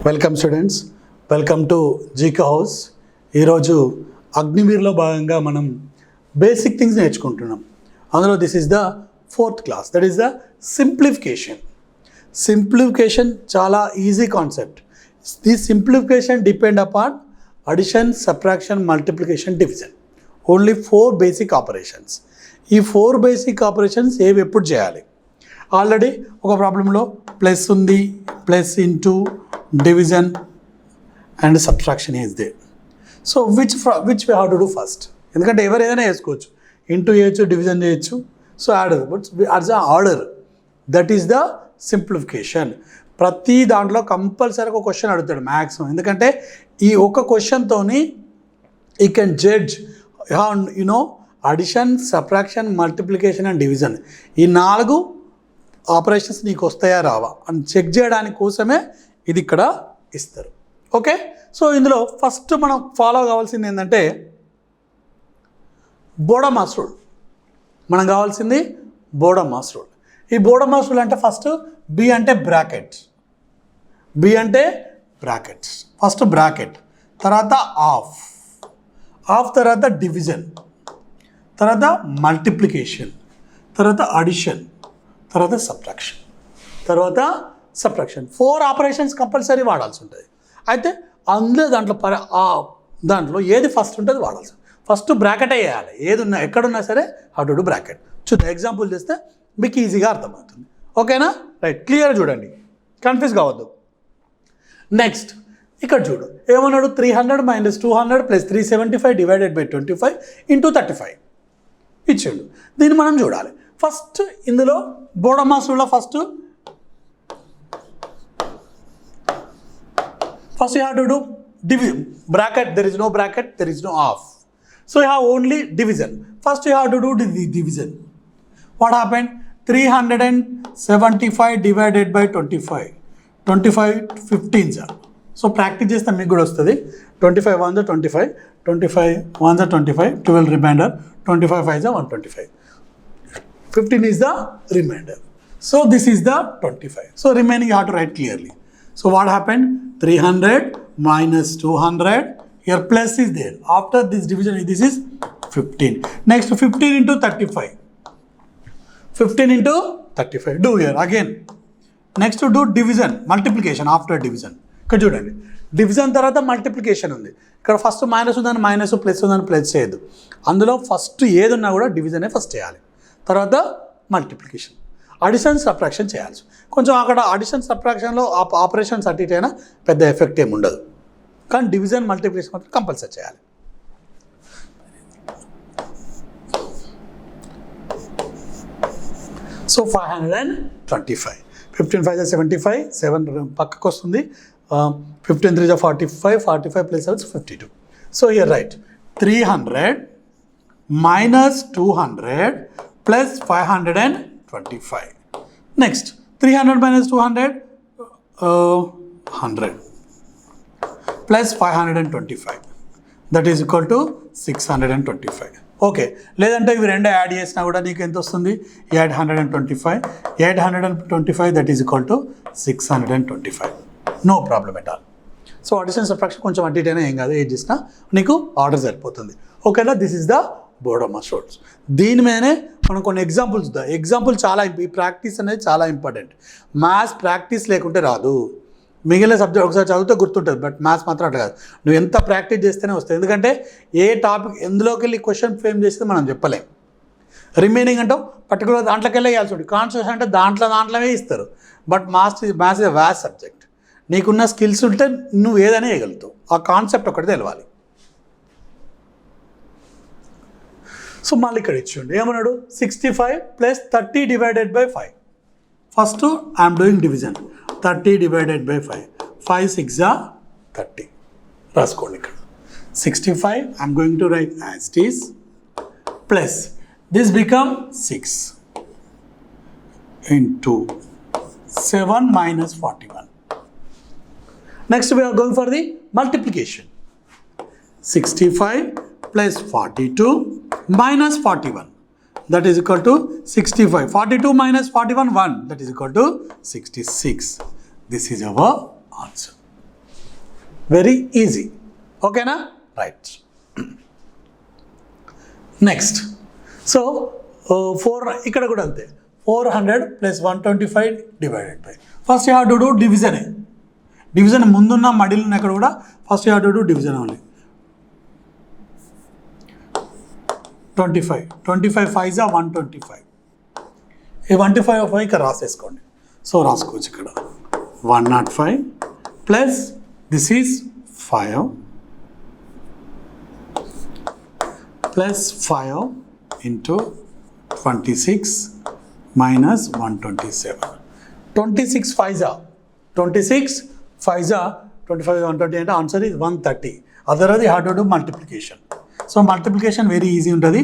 Welcome students, welcome to GK house. ఈరోజు అగ్నివీర్లో భాగంగా మనం బేసిక్ థింగ్స్ నేర్చుకుంటున్నాం. అందులో this is the 4th class, that is the simplification. Simplification చాలా easy concept. This simplification depend upon addition, subtraction, multiplication, division. Only 4 basic operations. ఈ 4 basic operations ఏవి ఎప్పుడు చేయాలి? ఆల్రెడీ ఒక ప్రాబ్లంలో ప్లస్ ఉంది, plus into division and subtraction is they. So which we have to do first? ఎందుకంటే ఎవరు ఏదైనా వేసుకోవచ్చు, ఇంటూ చేయొచ్చు, డివిజన్ చేయొచ్చు. So order, but అట్స్ the order, that is the simplification. ప్రతి దాంట్లో కంపల్సరీ ఒక క్వశ్చన్ అడుగుతాడు మ్యాక్సిమం. ఎందుకంటే ఈ ఒక క్వశ్చన్తోని you can judge you know addition, subtraction, multiplication and division. ఈ 4 ఆపరేషన్స్ నీకు వస్తాయా రావా అని చెక్ చేయడానికి కోసమే ఇది ఇక్కడ ఇస్తారు. ఓకే, సో ఇందులో ఫస్ట్ మనం ఫాలో కావాల్సింది ఏంటంటే బోడమాస్ రూల్. మనం కావాల్సింది బోడమాస్ రూల్. ఈ బోడమాస్ రూల్ అంటే ఫస్ట్ బి అంటే బ్రాకెట్స్, బి అంటే బ్రాకెట్స్, ఫస్ట్ బ్రాకెట్, తర్వాత ఆఫ్ తర్వాత డివిజన్, తర్వాత మల్టిప్లికేషన్, తర్వాత అడిషన్, తర్వాత సబ్ట్రాక్షన్, తర్వాత సబ్ట్రాక్షన్. 4 ఆపరేషన్స్ కంపల్సరీ వాడాల్సి ఉంటుంది. అయితే అందులో దాంట్లో ఏది ఫస్ట్ ఉంటుంది వాడాల్సి. ఫస్ట్ బ్రాకెట్ వేయాలి. ఏది ఉన్నా ఎక్కడున్నా సరే హౌ టు డూ బ్రాకెట్. చూద్దాం, ఎగ్జాంపుల్ చేస్తే మీకు ఈజీగా అర్థమవుతుంది. ఓకేనా? రైట్, క్లియర్ చూడండి, కన్ఫ్యూజ్ కావద్దు. నెక్స్ట్ ఇక్కడ చూడు, ఏమన్నాడు? 300 - 200 + 375 డివైడెడ్ బై 25 × 35 ఇచ్చాడు. దీన్ని మనం చూడాలి. ఫస్ట్ ఇందులో బోడమాస్ రూల్లో first you have to do bracket. There is no bracket, there is no off. So you have only division. First you have to do the division. What happened? 375 divided by 25. 25 15 sir. So practice చేస్తే మీకు కూడా వస్తుంది. 25 1 25, 25 1 25, 12 remainder, 25 5 125. 15 is the remainder. So this is the 25. So remaining you have to write clearly. So what happened? 300 minus 200. Here plus is there. After this division, this is 15. Next 15 into 35. 15 into 35. Do here again. Next to do division, multiplication after division. ఇక్కడ చూడండి, division తర్వాత multiplication ఉంది. ఇక్కడ first minus ఉందని minus, plus ఉందని plus చేయొద్దు. అందులో first ఏది ఉన్నా కూడా డివిజనే ఫస్ట్ చేయాలి, తర్వాత మల్టిప్లికేషన్, అడిషన్, సబ్ట్రాక్షన్ చేయాల్సి. కొంచెం అక్కడ అడిషన్, సబ్ట్రాక్షన్లో ఆపరేషన్స్ అటు ఇటు అయినా పెద్ద ఎఫెక్ట్ ఏమి ఉండదు, కానీ డివిజన్, మల్టిప్లికేషన్ మాత్రం కంపల్సరీ చేయాలి. సో 525, 15 5 75, 7 పక్కకు వస్తుంది, 15 3 45, 45 + 7 52. So here right 300 minus 200 plus 525. Next 300 minus 200 100 plus 525, that is equal to 625. Okay, లేదంటే ఇవి రెండు యాడ్ చేసినా కూడా నీకు ఎంత వస్తుంది? 825, 825 that is equal to 625. No problem at all. So addition, subtraction కొంచెం అటు ఇటు అయినా ఏం కాదు, ఏది చేసినా నీకు ఆర్డర్ సరిపోతుంది. ఓకేనా? This is the బోడమాస్ rules. దీని మీదనే మనం కొన్ని ఎగ్జాంపుల్స్ చూద్దాం. ఎగ్జాంపుల్ చాలా, ఈ ప్రాక్టీస్ అనేది చాలా ఇంపార్టెంట్. మ్యాథ్స్ ప్రాక్టీస్ లేకుంటే రాదు. మిగిలిన సబ్జెక్ట్ ఒకసారి చదివితే గుర్తుంటుంది, బట్ మ్యాథ్స్ మాత్రం అట్లా కాదు. నువ్వు ఎంత ప్రాక్టీస్ చేస్తేనే వస్తుంది. ఎందుకంటే ఏ టాపిక్ ఎందులోకి వెళ్ళి క్వశ్చన్ ఫ్రేమ్ చేస్తే మనం చెప్పలేం. రిమైనింగ్ అంటావు పర్టికులర్ దాంట్లోకి వెళ్ళి వేయాల్సి ఉంటుంది. కాన్సెప్ట్స్ అంటే దాంట్లోనే ఇస్తారు. But maths is a vast subject. నీకున్న స్కిల్స్ ఉంటే నువ్వు ఏదైనా వేయగలుగుతావు. ఆ కాన్సెప్ట్ ఒకటి తెలవాలి. సో మళ్ళీ ఇక్కడ ఇచ్చిండు, ఏమన్నాడు? 65 + 30 divided by 5. First I'm doing division. 30 divided by 5, 5 6 30. రాసుకోండి ఇక్కడ 65 I'm going to right as it is, plus this become 6 into 7 minus 41. Next we are going for the multiplication. 65 plus 42 minus 41, that is equal to 65. 42 minus 41 1, that is equal to 66. This is our answer. Very easy. ఓకేనా? Right. Next so 4 ఇక్కడ కూడా అంతే. 400 + 125 divided by, first you have to do division. Division ముందున్న మడిలు ఉన్న ఇక్కడ కూడా first you have to do division only. 25 5 125. ఈ 125 ఇక్కడ రాసేసుకోండి. సో రాసుకోవచ్చు ఇక్కడ 105 plus this is 5 plus 5 into 26 minus 127. 26 5 26 5 25 120 అంటే answer is 130. Otherwise you have to do multiplication. So multiplication very easy ఉంటుంది,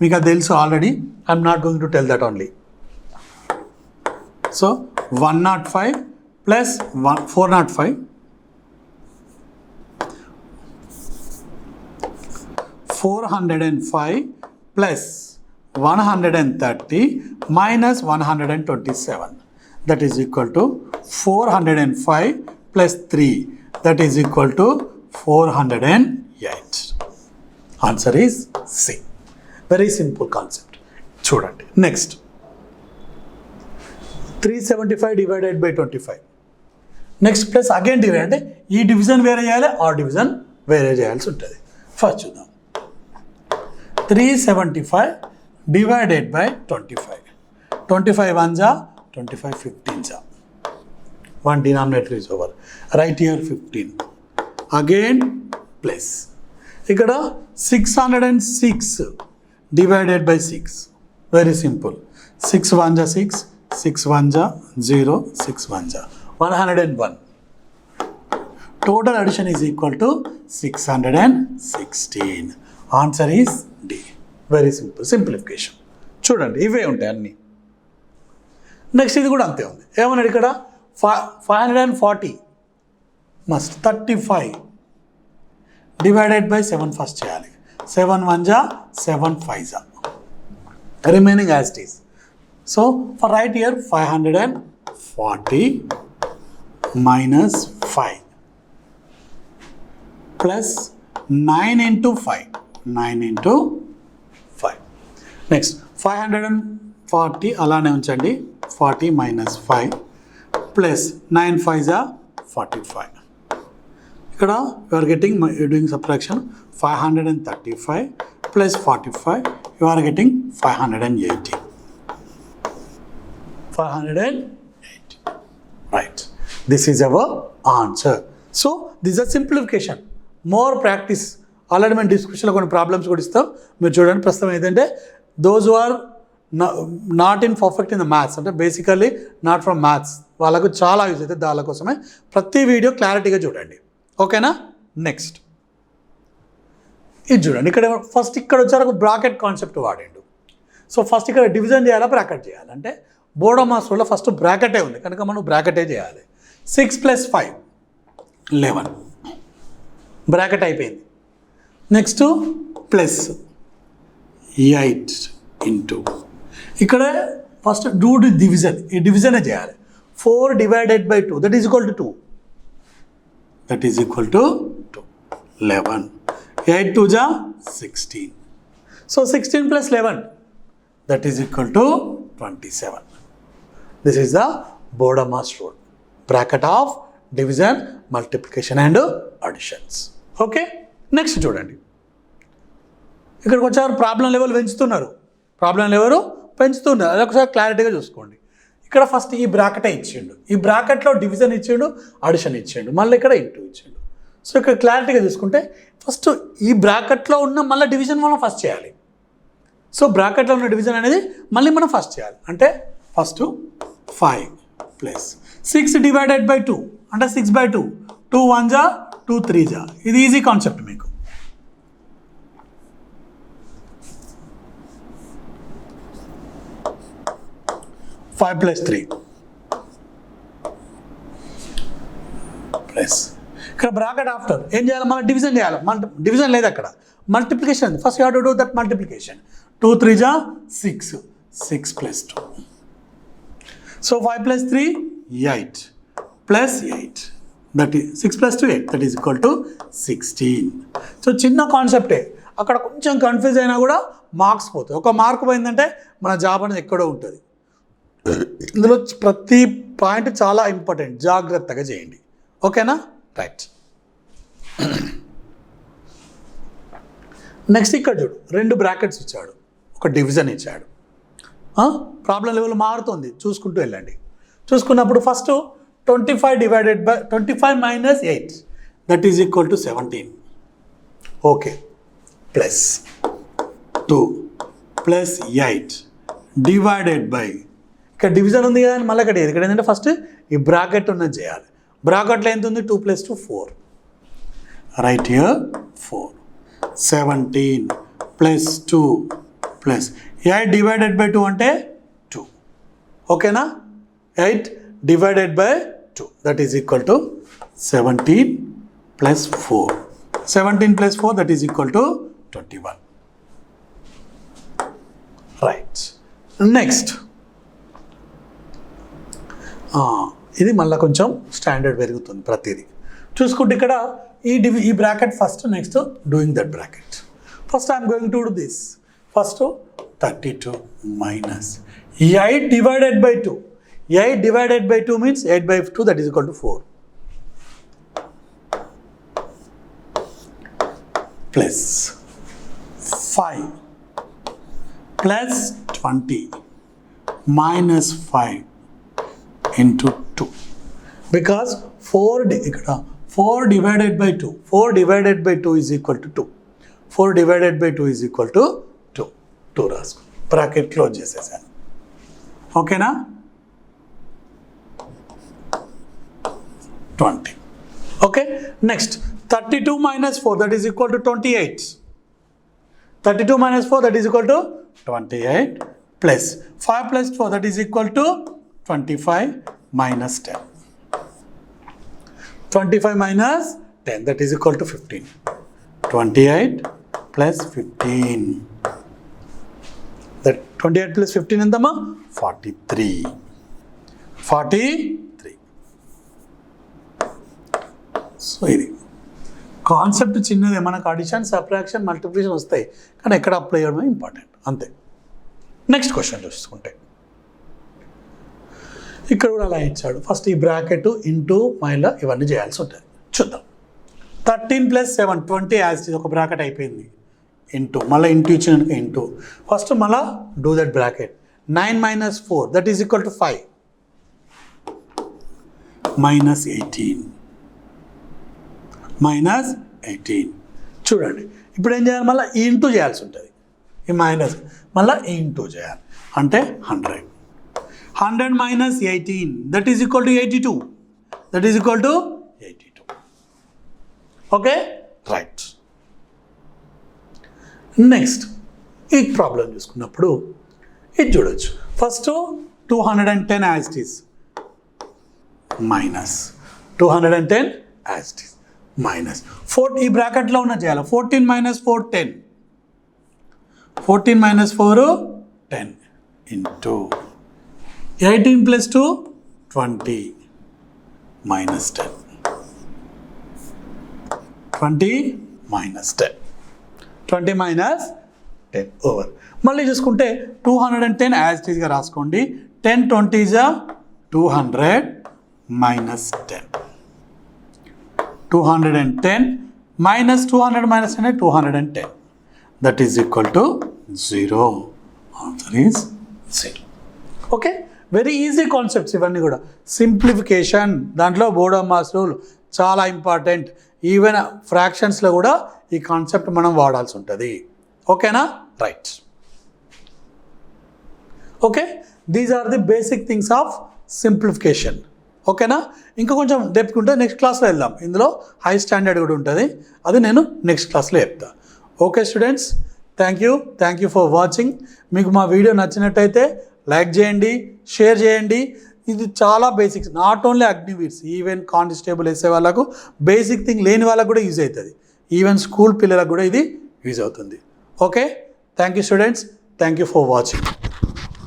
మీకు అది తెలుసు already. I'm not going to tell that only. So 105 plus 405 405 plus 130 minus 127, that is equal to 405 plus 3, that is equal to 408. Answer is C. Very simple concept. చూడండి next 375 divided by 25. Next plus again divide, అంటే ఈ division వేరే చేయాలి, ఆ division వేరే చేయాల్సి ఉంటుంది. First చూద్దాం. 375 డివైడెడ్ బై 25. 25 1 జా 25 15 జా. One denominator is over. Right here 15. Again plus. ఇక్కడ 606 divided by 6. Very simple. 6 1 ja 6, 6 1 ja 0, 6 1 ja 101. Total addition is equal to 616. Answer is D. Very simple. Simplification. చూడండి ఇవే ఉంటాయి అన్నీ. నెక్స్ట్ ఇది కూడా అంతే ఉంది. ఏమన్నాడు ఇక్కడ 540 మస్ట్ 35 డివైడెడ్ బై 7 ఫస్ట్ చేయాలి. 7 1 జా 7 5 జా, remaining as it is. So for right year 540 minus 5 plus 9 into 5, 9 into 5. Next 540 అలానే ఉంచండి. 40 మైనస్ 5 ప్లస్ 9 5 జా 45. ఇక్కడ you are getting doing subtraction 535 plus 45, you are getting 580. 580. Right. This is our answer. So this are simplification. More practice. Already మేము డిస్క్రిప్షన్లో కొన్ని problems కూడా ఇస్తాం, మీరు చూడండి. ప్రస్తుతం ఏంటంటే those who are not in perfect in the maths, అంటే బేసికల్లీ నాట్ ఫ్రమ్ మ్యాథ్స్, వాళ్ళకు చాలా యూజ్ అవుతుంది. దానికోసమే ప్రతి వీడియో క్లారిటీగా చూడండి. ఓకేనా? నెక్స్ట్ ఇది చూడండి. ఇక్కడ ఫస్ట్ ఇక్కడ వచ్చారు బ్రాకెట్ కాన్సెప్ట్ వాడిండు. సో ఫస్ట్ ఇక్కడ డివిజన్ చేయాలా బ్రాకెట్ చేయాలంటే బోర్డ్ ఆఫ్ మాస్టర్లో ఫస్ట్ బ్రాకెటే ఉంది కనుక మనం బ్రాకెటే చేయాలి. 6 + 5 11 బ్రాకెట్ అయిపోయింది. నెక్స్ట్ ప్లస్ 8 ఇంటూ ఇక్కడ ఫస్ట్ డూ డివిజన్, ఈ డివిజనే చేయాలి. 4 divided by 2, that is equal to 2, that is equal to 2. 11 8 2 జా 16. So 16 + 11, that is equal to 27. This is the BODMAS rule. Bracket of division, multiplication and additions. Okay, next చూడండి. ఇక్కడికి వచ్చారు problem level పెంచుతున్నారు. అది ఒకసారి క్లారిటీగా చూసుకోండి. ఇక్కడ ఫస్ట్ ఈ బ్రాకెటే ఇచ్చిండు, ఈ బ్రాకెట్లో డివిజన్ ఇచ్చిండు, అడిషన్ ఇచ్చిండు, మళ్ళీ ఇక్కడ ఇంటూ ఇచ్చిండు. సో ఇక్కడ క్లారిటీగా చూసుకుంటే ఫస్ట్ ఈ బ్రాకెట్లో ఉన్న మళ్ళీ డివిజన్ మనం ఫస్ట్ చేయాలి. సో బ్రాకెట్లో ఉన్న డివిజన్ అనేది మళ్ళీ మనం ఫస్ట్ చేయాలి. అంటే ఫస్ట్ 5 ప్లస్ 6 డివైడెడ్ బై 2 అంటే 6/2, 2 1 జా 2 3 జా. ఇది ఈజీ కాన్సెప్ట్ మీకు. 5 + 3 ప్లస్ ఇక్కడ బ్రాకెట్ ఆఫ్టర్ ఏం చేయాలి, మనం డివిజన్ చేయాలి. డివిజన్ లేదు అక్కడ, multiplication. First you have to do that multiplication. 2 3 జా 6, 6 + 2. So 5 + 3 8 plus 8 that is 6 + 2 8 that is equal to 16. So చిన్న కాన్సెప్టే, అక్కడ కొంచెం కన్ఫ్యూజ్ అయినా కూడా మార్క్స్ పోతాయి. ఒక మార్క్ పోయిందంటే మన జాబ్ అనేది ఎక్కడో ఉంటుంది. ఇందులో ప్రతి పాయింట్ చాలా ఇంపార్టెంట్, జాగ్రత్తగా చేయండి. ఓకేనా? రైట్. నెక్స్ట్ ఇక్కడ చూడు, 2 బ్రాకెట్స్ ఇచ్చాడు, ఒక డివిజన్ ఇచ్చాడు. ప్రాబ్లం లెవెల్ మారుతుంది, చూసుకుంటూ వెళ్ళండి. చూసుకున్నప్పుడు first 25 - 8 that is equal to 17. Okay, plus 2 + 8 divided by, ఇక్కడ డివిజన్ ఉంది కదా అని మళ్ళీ ఇక్కడ ఏంటంటే ఫస్ట్ ఈ బ్రాకెట్ ఉన్నది చేయాలి. బ్రాకెట్లో ఎంత ఉంది? 2 + 2 4. Right here 4. 17 + 2 + 8 డివైడెడ్ బై 2 అంటే 2. ఓకేనా? 8 divided by 2 that is equal to 17 + 4. 17 + 4 that is equal to 21. Right. Next ఇది మళ్ళీ కొంచెం స్టాండర్డ్ పెరుగుతుంది ప్రతిదీ. చూసుకుంటే ఇక్కడ ఈ bracket first, next doing that bracket. First I'm going to do this. First 32 - 8 divided by 2. 8 divided by 2 means 8/2 that is equal to 4. Plus 5 plus 20 - 5 into 2 because 4 divided by 2. 4 divided by 2 is equal to 2. 4 divided by 2 is equal to 2. 2 రాసుకో, bracket close చేసేసాను. ఓకేనా? 20. Okay. Next 32 - 4 that is equal to 28. 32 - 4 that is equal to 28 plus 5 + 4 that is equal to 25 - 10. 25 - 10 that is equal to 15. 28 + 15. That 28 + 15 ఎంతమ్మా? 43. 43. So ఇది concept చిన్నదే, మనకు addition, subtraction, multiplication వస్తాయి, కానీ ఎక్కడ అప్లై చేయడం ఇంపార్టెంట్ అంతే. నెక్స్ట్ క్వశ్చన్ చూసుకుంటే ఇక్కడ కూడా అలా ఇచ్చాడు. ఫస్ట్ ఈ బ్రాకెట్ ఇంటూ మైలా ఇవన్నీ చేయాల్సి ఉంటుంది. చూద్దాం. 13 + 7 20 యాజ్ ఇట్ ఈజ్, ఒక బ్రాకెట్ అయిపోయింది. ఇంటూ మళ్ళీ ఇంటూ ఇచ్చినాక ఇంటూ ఫస్ట్ మళ్ళీ do that bracket. 9 - 4 that is equal to 5 -18 -18. చూడండి ఇప్పుడు ఏం చేయాలి? మళ్ళీ ఈ ఇంటూ చేయాల్సి ఉంటుంది. ఈ మైనస్ మళ్ళీ ఈ ఇంటూ చేయాలి అంటే 100. 100 - 18 that is equal to 82. That is equal to 82. Okay? Right. Next ఈ ప్రాబ్లం చూసుకున్నప్పుడు ఇది చూడొచ్చు. First 210 as it is minus 210 as it is minus 4 ఈ బ్రాకెట్లో ఉన్న చేయాలి. 14 - 4 10. 14 - 4 10 ఇంటూ 18 + 2 20 -10. 20 -10. 20 - 10 ఓవర్. మళ్ళీ చూసుకుంటే 210 యాజ్ ఇట్ ఈస్గా రాసుకోండి. 10 20 is 200 - 10. 210 minus 200 minus 100 210. That is equal to 0. Answer is 0. Okay. Very easy concepts ఇవన్నీ కూడా. సింప్లిఫికేషన్ దాంట్లో బోడోమాస్ రూల్ చాలా ఇంపార్టెంట్. ఈవెన్ ఫ్రాక్షన్స్లో కూడా ఈ కాన్సెప్ట్ మనం వాడాల్సి ఉంటుంది. ఓకేనా? Right. Okay, these are the basic things of simplification. ఓకేనా? ఇంకా కొంచెం డెప్త్ ఉంటే నెక్స్ట్ క్లాస్లో వెళ్దాం. ఇందులో హై స్టాండర్డ్ కూడా ఉంటుంది, అది నేను నెక్స్ట్ క్లాస్లో చెప్తా. Okay students, thank you for watching. మీకు మా వీడియో నచ్చినట్టయితే లైక్ చేయండి, షేర్ చేయండి. ఇది చాలా basics, not only Agniveers, even constable వేసే వాళ్ళకు బేసిక్ థింగ్ లేని వాళ్ళకు కూడా యూజ్ అవుతుంది. ఈవెన్ స్కూల్ పిల్లలకు కూడా ఇది యూజ్ అవుతుంది. Okay, thank you students, thank you for watching.